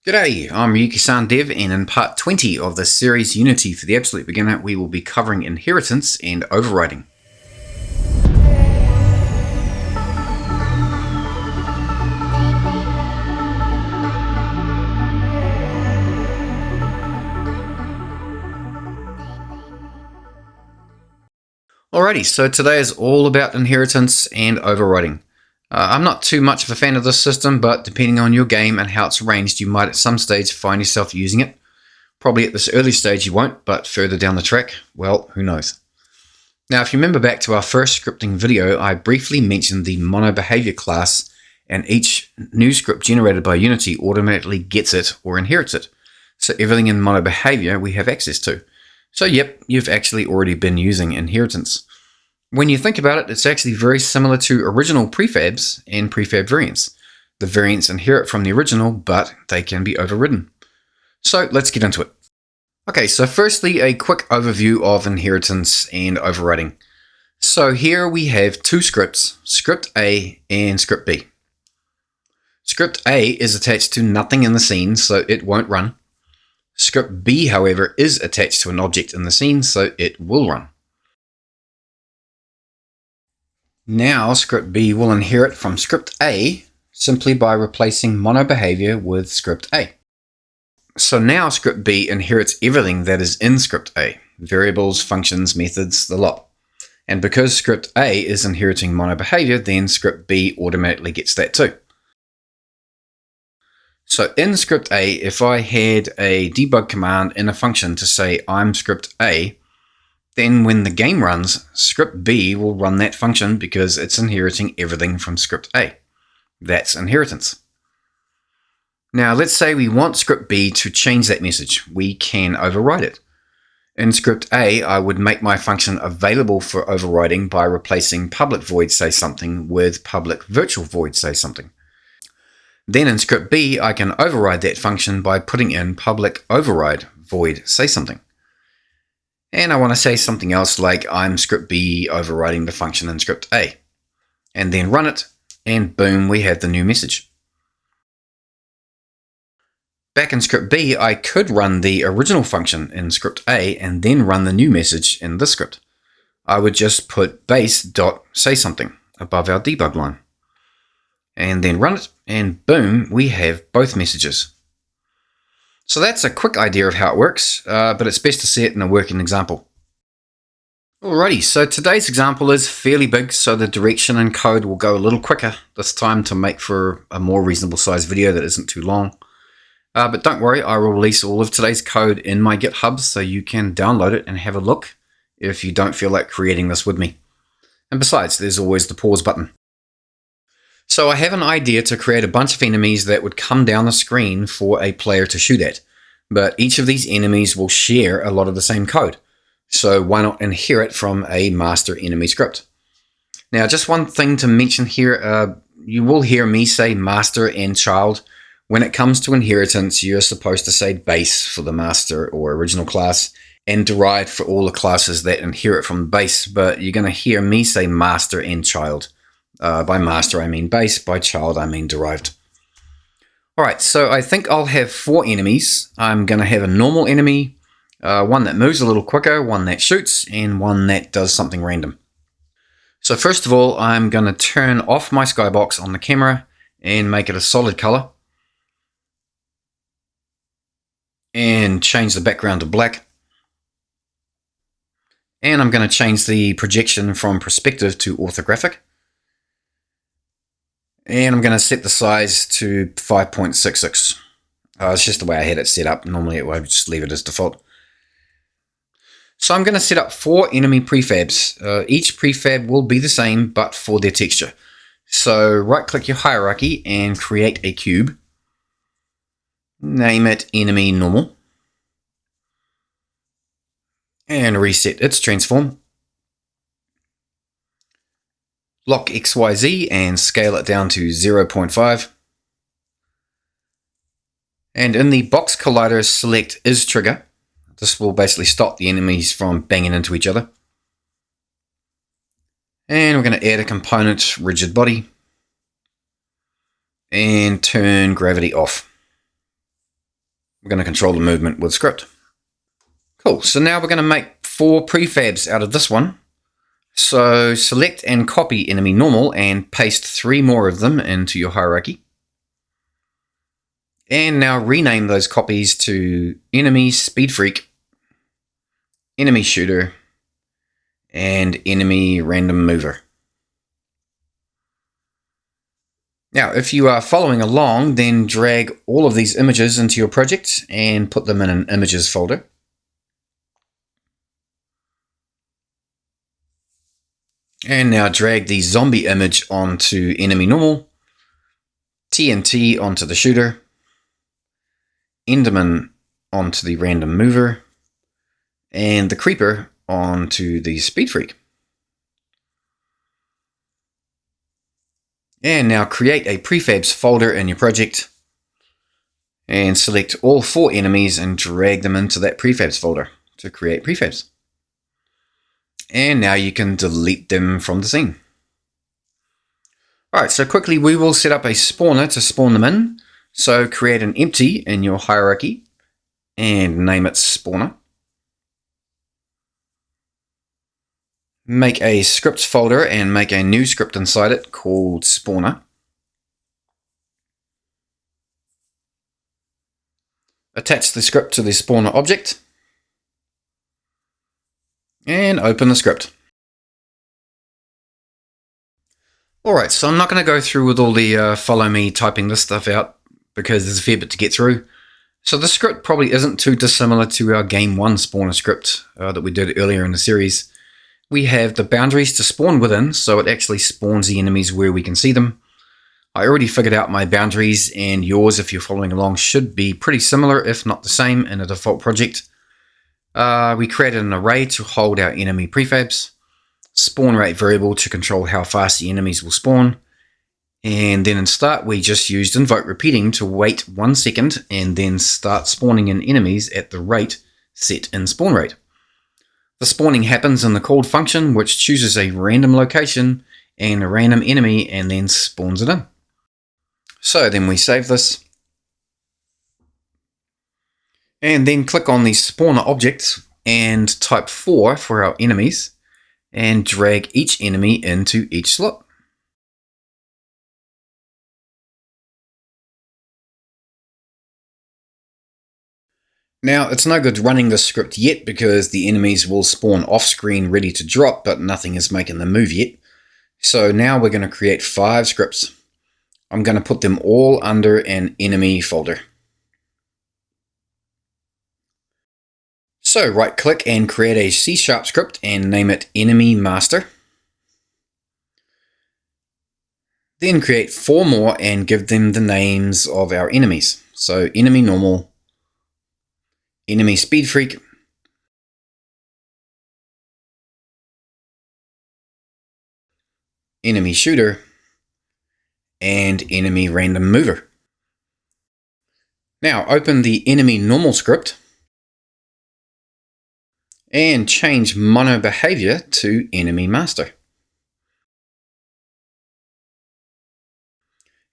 G'day, I'm Yuki-san Dev, and in part 20 of the series Unity for the Absolute Beginner, we will be covering inheritance and overriding. Alrighty, so today is all about inheritance and overriding. I'm not too much of a fan of this system, but depending on your game and how it's arranged, you might at some stage find yourself using it. Probably at this early stage you won't, but further down the track, well, who knows. Now, if you remember back to our first scripting video, I briefly mentioned the monobehavior class, and each new script generated by Unity automatically gets it or inherits it. So everything in monobehavior we have access to. So yep, you've actually already been using inheritance. When you think about it, it's actually very similar to original prefabs and prefab variants. The variants inherit from the original, but they can be overridden. So let's get into it. Okay, so firstly, a quick overview of inheritance and overriding. So here we have two scripts, script A and script B. Script A is attached to nothing in the scene, so it won't run. Script B, however, is attached to an object in the scene, so it will run. Now script B will inherit from script A simply by replacing monobehavior with script A. So now script B inherits everything that is in script A, variables, functions, methods, the lot. And because script A is inheriting monobehavior, then script B automatically gets that too. So in script A, if I had a debug command in a function to say I'm script A, then when the game runs, script B will run that function because it's inheriting everything from script A. That's inheritance. Now let's say we want script B to change that message. We can override it. In script A, I would make my function available for overriding by replacing public void say something with public virtual void say something. Then in script B, I can override that function by putting in public override void say something. And I want to say something else like I'm script B overriding the function in script A. And then run it, and boom, we have the new message. Back in script B, I could run the original function in script A and then run the new message in this script. I would just put base.saySomething above our debug line. And then run it, and boom, we have both messages. So that's a quick idea of how it works, but it's best to see it in a working example. Alrighty, so today's example is fairly big, so the direction and code will go a little quicker this time to make for a more reasonable sized video that isn't too long. But don't worry, I will release all of today's code in my GitHub so you can download it and have a look if you don't feel like creating this with me. And besides, there's always the pause button. So I have an idea to create a bunch of enemies that would come down the screen for a player to shoot at. But each of these enemies will share a lot of the same code. So why not inherit from a master enemy script? Now, just one thing to mention here, you will hear me say master and child. When it comes to inheritance, you're supposed to say base for the master or original class and derived for all the classes that inherit from base, but you're going to hear me say master and child. By master, I mean base. By child, I mean derived. Alright, so I think I'll have 4 enemies. I'm going to have a normal enemy, one that moves a little quicker, one that shoots, and one that does something random. So first of all, I'm going to turn off my skybox on the camera and make it a solid color. And change the background to black. And I'm going to change the projection from perspective to orthographic. And I'm going to set the size to 5.66. It's just the way I had it set up. Normally I would just leave it as default. So I'm going to set up 4 enemy prefabs. Each prefab will be the same, but for their texture. So right click your hierarchy and create a cube. Name it enemy normal. And reset its transform. Lock XYZ and scale it down to 0.5. And in the box collider, select is trigger. This will basically stop the enemies from banging into each other. And we're going to add a component rigid body and turn gravity off. We're going to control the movement with script. Cool, so now we're going to make 4 prefabs out of this one. So select and copy enemy normal and paste 3 more of them into your hierarchy. And now rename those copies to enemy speed freak, enemy shooter, and enemy random mover. Now, if you are following along, then drag all of these images into your project and put them in an images folder. And now drag the zombie image onto enemy normal, TNT onto the shooter, Enderman onto the random mover, and the creeper onto the speed freak. And now create a prefabs folder in your project and select all 4 enemies and drag them into that prefabs folder to create prefabs. And now you can delete them from the scene. Alright, so quickly we will set up a spawner to spawn them in. So create an empty in your hierarchy and name it spawner. Make a scripts folder and make a new script inside it called spawner. Attach the script to the spawner object and open the script. Alright, so I'm not going to go through with all the follow me typing this stuff out because there's a fair bit to get through. So the script probably isn't too dissimilar to our game 1 spawner script that we did earlier in the series. We have the boundaries to spawn within, so it actually spawns the enemies where we can see them. I already figured out my boundaries, and yours, if you're following along, should be pretty similar, if not the same, in a default project. We created an array to hold our enemy prefabs, spawn rate variable to control how fast the enemies will spawn, and then in start we just used invoke repeating to wait 1 second and then start spawning in enemies at the rate set in spawn rate. The spawning happens in the called function, which chooses a random location and a random enemy and then spawns it in. So then we save this. And then click on the spawner object and type 4 for our enemies and drag each enemy into each slot. Now, it's no good running this script yet because the enemies will spawn off screen ready to drop, but nothing is making them move yet. So now we're going to create 5 scripts. I'm going to put them all under an enemy folder. So right click and create a C# script and name it enemy master. Then create 4 more and give them the names of our enemies. So enemy normal, enemy speed freak, enemy shooter, and enemy random mover. Now open the enemy normal script and change mono behavior to enemy master.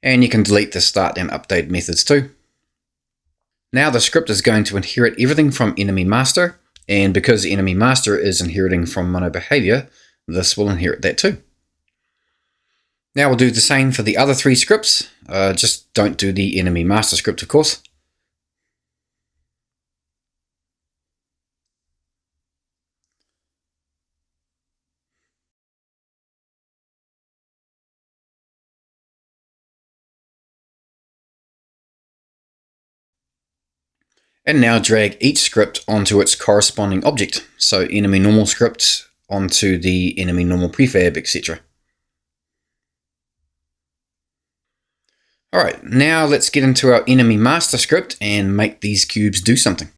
And you can delete the start and update methods too. Now the script is going to inherit everything from enemy master, and because enemy master is inheriting from mono behavior, this will inherit that too. Now we'll do the same for the other 3 scripts, just don't do the enemy master script of course. And now drag each script onto its corresponding object, so enemy normal script onto the enemy normal prefab, etc. Alright, now let's get into our enemy master script and make these cubes do something.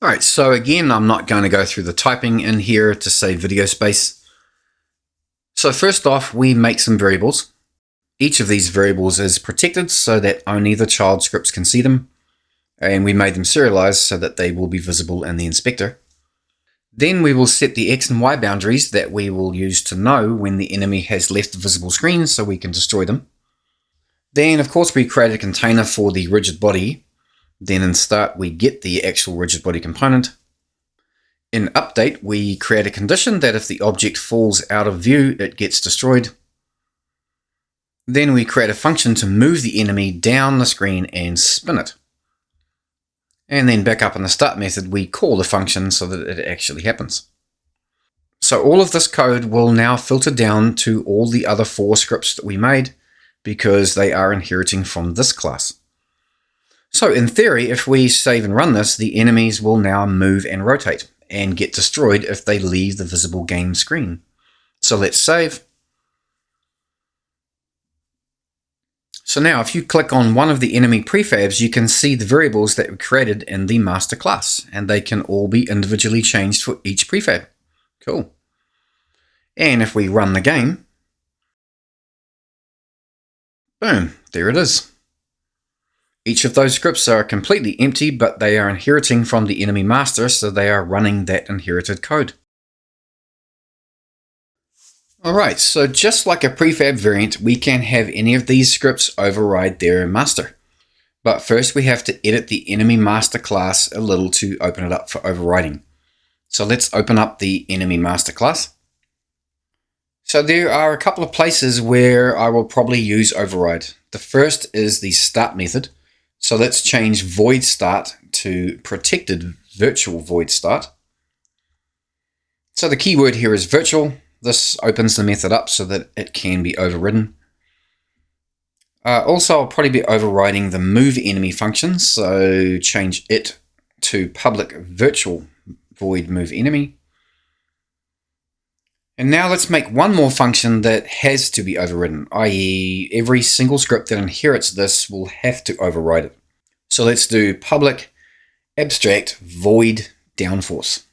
Alright, so again, I'm not going to go through the typing in here to save video space. So first off, we make some variables. Each of these variables is protected so that only the child scripts can see them. And we made them serialized so that they will be visible in the inspector. Then we will set the X and Y boundaries that we will use to know when the enemy has left the visible screen so we can destroy them. Then of course we create a container for the rigid body Then in start, we get the actual rigid body component. In update, we create a condition that if the object falls out of view, it gets destroyed. Then we create a function to move the enemy down the screen and spin it. And then back up in the start method, we call the function so that it actually happens. So all of this code will now filter down to all the other 4 scripts that we made because they are inheriting from this class. So in theory, if we save and run this, the enemies will now move and rotate and get destroyed if they leave the visible game screen. So let's save. So now if you click on one of the enemy prefabs, you can see the variables that were created in the master class, and they can all be individually changed for each prefab. Cool. And if we run the game, boom, there it is. Each of those scripts are completely empty, but they are inheriting from the enemy master, so they are running that inherited code. Alright, so just like a prefab variant, we can have any of these scripts override their master. But first we have to edit the enemy master class a little to open it up for overriding. So let's open up the enemy master class. So there are a couple of places where I will probably use override. The first is the start method. So let's change void start to protected virtual void start. So the keyword here is virtual. This opens the method up so that it can be overridden. Also, I'll probably be overriding the move enemy function. So change it to public virtual void move enemy. And now let's make one more function that has to be overridden, i.e. every single script that inherits this will have to override it. So let's do public abstract void downforce.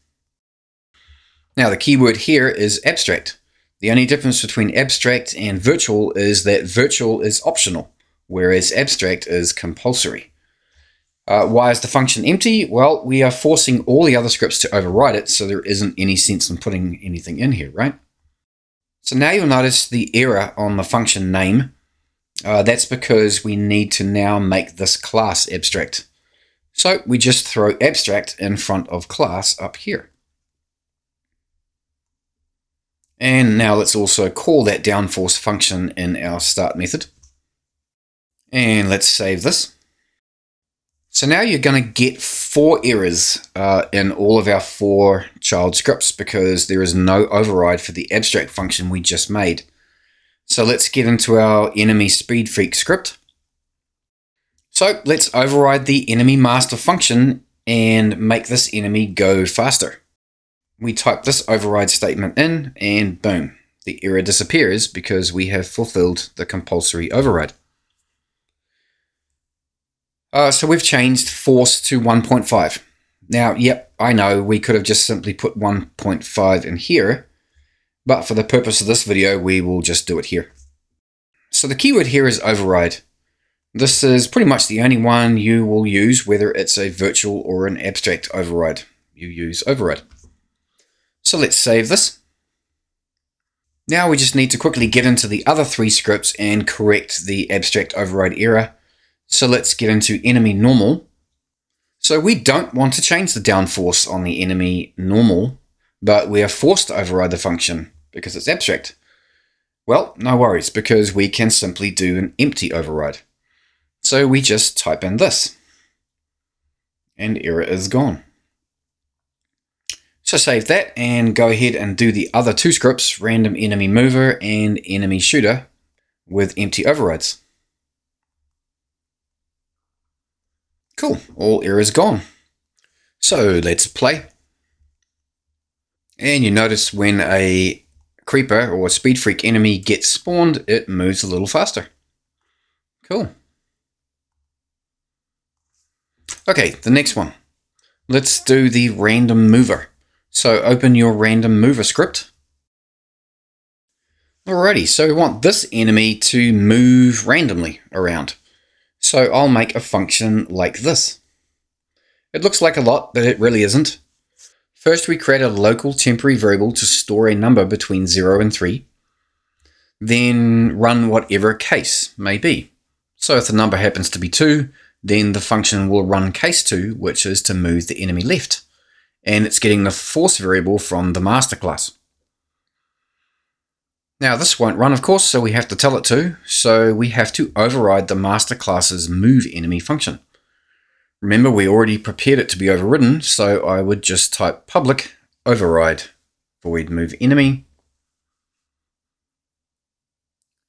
Now the keyword here is abstract. The only difference between abstract and virtual is that virtual is optional, whereas abstract is compulsory. Why is the function empty? Well, we are forcing all the other scripts to override it, so there isn't any sense in putting anything in here, right? So now you'll notice the error on the function name. That's because we need to now make this class abstract. So we just throw abstract in front of class up here. And now let's also call that downforce function in our start method. And let's save this. So now you're going to get 4 errors in all of our 4 child scripts because there is no override for the abstract function we just made. So let's get into our enemy speed freak script. So let's override the enemy master function and make this enemy go faster. We type this override statement in and boom, the error disappears because we have fulfilled the compulsory override. So we've changed force to 1.5. Now, yep, I know we could have just simply put 1.5 in here, but for the purpose of this video, we will just do it here. So the keyword here is override. This is pretty much the only one you will use, whether it's a virtual or an abstract override. You use override. So let's save this. Now we just need to quickly get into the other 3 scripts and correct the abstract override error. So let's get into enemy normal. So we don't want to change the downforce on the enemy normal, but we are forced to override the function because it's abstract. Well, no worries, because we can simply do an empty override. So we just type in this, and error is gone. So save that and go ahead and do the other 2 scripts, random enemy mover and enemy shooter, with empty overrides. Cool, all errors gone. So let's play. And you notice when a creeper or a speed freak enemy gets spawned, it moves a little faster. Cool. Okay, the next one. Let's do the random mover. So open your random mover script. Alrighty, so we want this enemy to move randomly around. So I'll make a function like this. It looks like a lot, but it really isn't. First, we create a local temporary variable to store a number between 0 and 3. Then run whatever case may be. So if the number happens to be 2, then the function will run case 2, which is to move the enemy left. And it's getting the force variable from the master class. Now this won't run, of course, so we have to tell it to. So we have to override the master class's move enemy function. Remember, we already prepared it to be overridden, so I would just type public override void move enemy.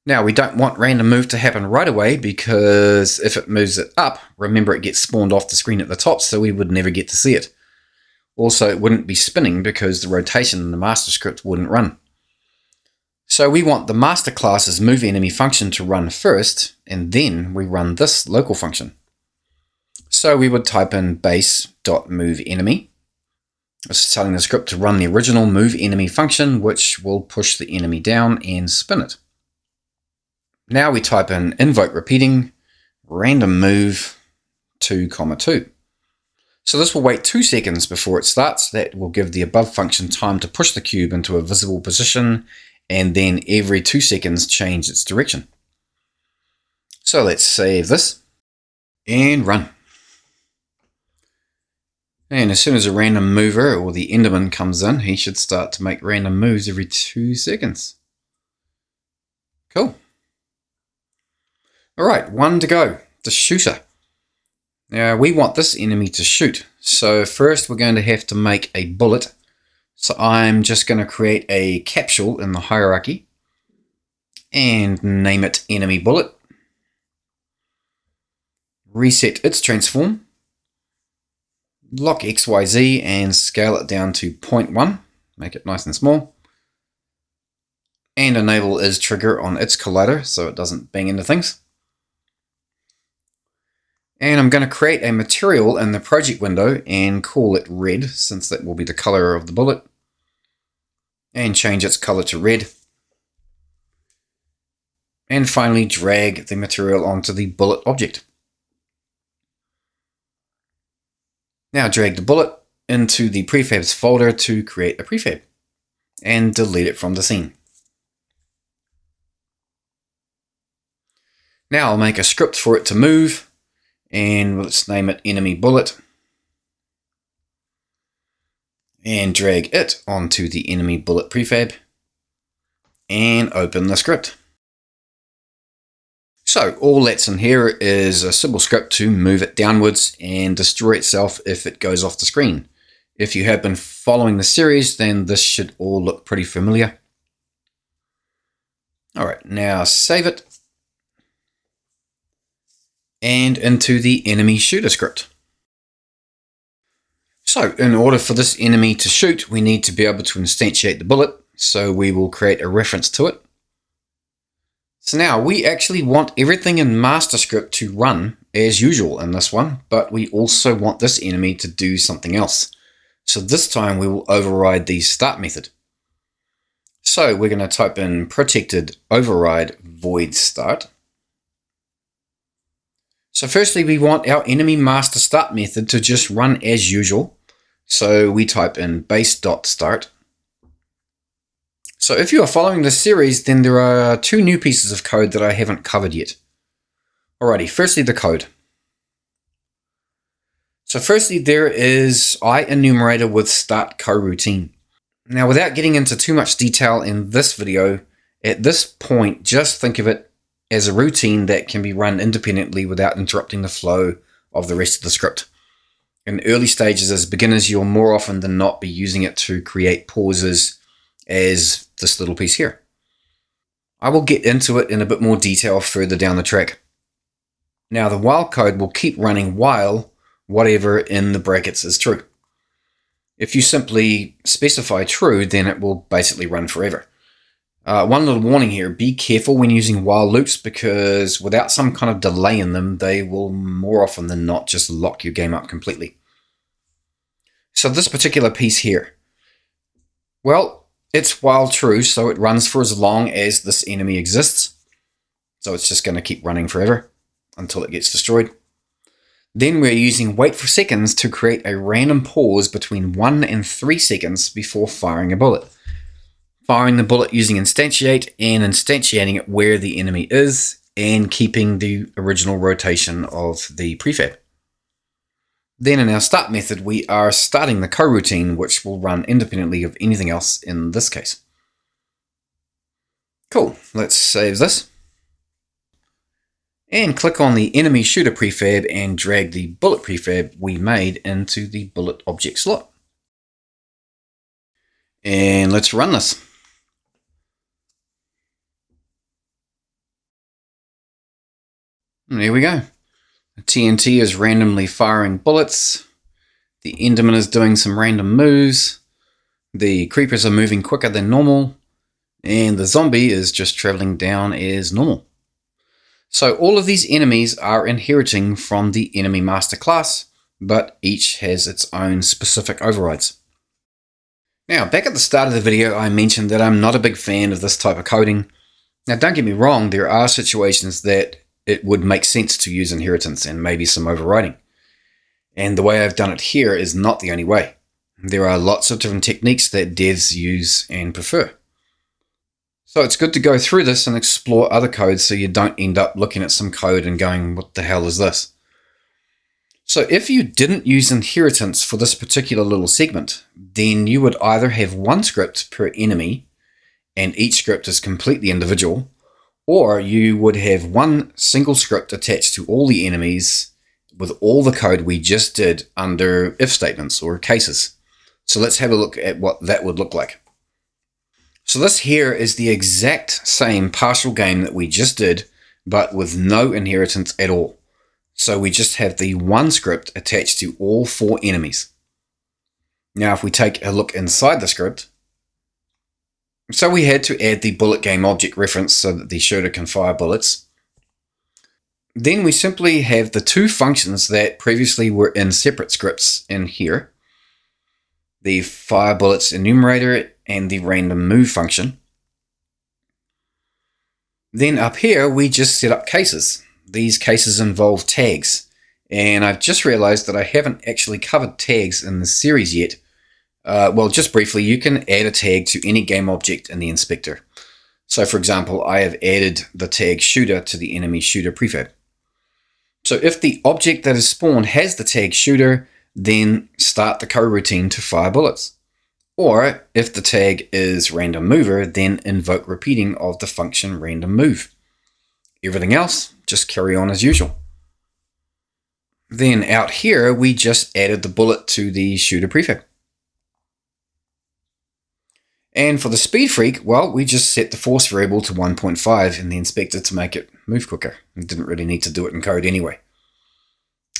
Now we don't want random move to happen right away, because if it moves it up, remember it gets spawned off the screen at the top, so we would never get to see it. Also, it wouldn't be spinning because the rotation in the master script wouldn't run. So we want the master class's move enemy function to run first, and then we run this local function. So we would type in base.moveEnemy. This is telling the script to run the original move enemy function, which will push the enemy down and spin it. Now we type in invoke repeating random move 2, 2. So this will wait 2 seconds before it starts. That will give the above function time to push the cube into a visible position, and then every 2 seconds change its direction. So let's save this and run. And as soon as a random mover or the Enderman comes in, he should start to make random moves every 2 seconds. Cool. Alright, 1 to go. The shooter. Now we want this enemy to shoot. So first we're going to have to make a bullet. So I'm just going to create a capsule in the hierarchy and name it enemy bullet. Reset its transform. Lock XYZ and scale it down to 0.1. Make it nice and small. And enable is trigger on its collider so it doesn't bang into things. And I'm going to create a material in the project window and call it red, since that will be the color of the bullet. And change its color to red. And finally drag the material onto the bullet object. Now drag the bullet into the prefabs folder to create a prefab. And delete it from the scene. Now I'll make a script for it to move. And let's name it enemy bullet. And drag it onto the enemy bullet prefab. And open the script. So all that's in here is a simple script to move it downwards and destroy itself if it goes off the screen. If you have been following the series, then this should all look pretty familiar. Alright, now save it. And into the enemy shooter script. So in order for this enemy to shoot, we need to be able to instantiate the bullet. So we will create a reference to it. So now we actually want everything in master script to run as usual in this one, but we also want this enemy to do something else. So this time we will override the start method. So we're going to type in protected override void start. So firstly, we want our enemy master start method to just run as usual. So we type in base.start. So if you are following this series, then there are 2 new pieces of code that I haven't covered yet. Alrighty, firstly the code. So firstly, there is IEnumerator with start coroutine. Now without getting into too much detail in this video, at this point, just think of it as a routine that can be run independently without interrupting the flow of the rest of the script. In early stages as beginners, you'll more often than not be using it to create pauses as this little piece here. I will get into it in a bit more detail further down the track. Now the while code will keep running while whatever in the brackets is true. If you simply specify true, then it will basically run forever. One little warning here, be careful when using while loops, because without some kind of delay in them, they will more often than not just lock your game up completely. So this particular piece here, well, it's while true, so it runs for as long as this enemy exists. So it's just going to keep running forever until it gets destroyed. Then we're using wait for seconds to create a random pause between 1 and 3 seconds before firing a bullet. Firing the bullet using instantiate and instantiating it where the enemy is and keeping the original rotation of the prefab. Then in our start method, we are starting the coroutine, which will run independently of anything else in this case. Cool, let's save this. And click on the enemy shooter prefab and drag the bullet prefab we made into the bullet object slot. And let's run this. And there we go. The TNT is randomly firing bullets. The Enderman is doing some random moves. The creepers are moving quicker than normal. And the zombie is just traveling down as normal. So all of these enemies are inheriting from the enemy master class, but each has its own specific overrides. Now, back at the start of the video, I mentioned that I'm not a big fan of this type of coding. Now, don't get me wrong, there are situations that it would make sense to use inheritance and maybe some overriding. And the way I've done it here is not the only way. There are lots of different techniques that devs use and prefer. So it's good to go through this and explore other codes so you don't end up looking at some code and going, what the hell is this? So if you didn't use inheritance for this particular little segment, then you would either have one script per enemy, and each script is completely individual, or you would have one single script attached to all the enemies with all the code we just did under if statements or cases. So let's have a look at what that would look like. So this here is the exact same partial game that we just did, but with no inheritance at all. So we just have the one script attached to all 4 enemies. Now if we take a look inside the script, so we had to add the bullet game object reference so that the shooter can fire bullets. Then we simply have the 2 functions that previously were in separate scripts in here. The fire bullets enumerator and the random move function. Then up here we just set up cases. These cases involve tags, and I've just realized that I haven't actually covered tags in this series yet. Well, just briefly, you can add a tag to any game object in the inspector. So for example, I have added the tag shooter to the enemy shooter prefab. So if the object that is spawned has the tag shooter, then start the coroutine to fire bullets. Or if the tag is random mover, then invoke repeating of the function random move. Everything else, just carry on as usual. Then out here, we just added the bullet to the shooter prefab. And for the speed freak, well, we just set the force variable to 1.5 in the inspector to make it move quicker. We didn't really need to do it in code anyway.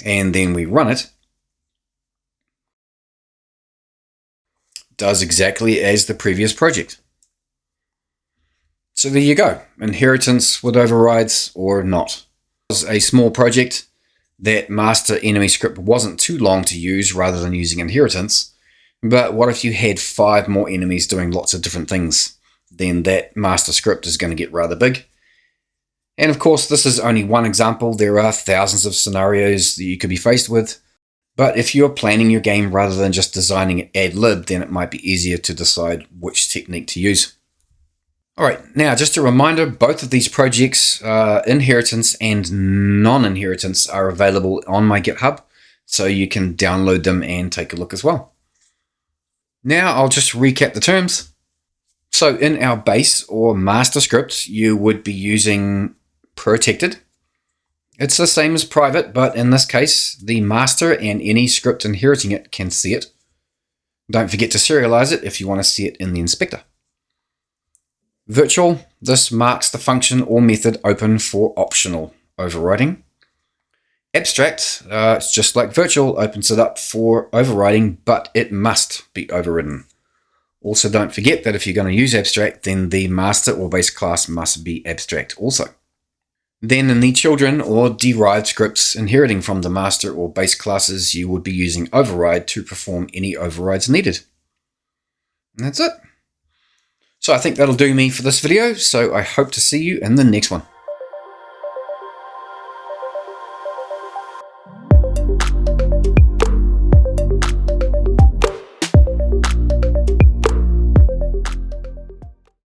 And then we run it. Does exactly as the previous project. So there you go, inheritance with overrides or not. It was a small project. That master enemy script wasn't too long to use rather than using inheritance. But what if you had 5 more enemies doing lots of different things? Then that master script is going to get rather big. And of course, this is only one example. There are thousands of scenarios that you could be faced with. But if you're planning your game rather than just designing it ad lib, then it might be easier to decide which technique to use. Alright, now just a reminder, both of these projects, inheritance and non-inheritance, are available on my GitHub, so you can download them and take a look as well. Now I'll just recap the terms. So in our base or master script, you would be using protected. It's the same as private, but in this case, the master and any script inheriting it can see it. Don't forget to serialize it if you want to see it in the inspector. Virtual, this marks the function or method open for optional overriding. Abstract, it's just like virtual, opens it up for overriding, but it must be overridden. Also, don't forget that if you're going to use abstract, then the master or base class must be abstract also. Then in the children or derived scripts inheriting from the master or base classes, you would be using override to perform any overrides needed. And that's it. So I think that'll do me for this video, so I hope to see you in the next one.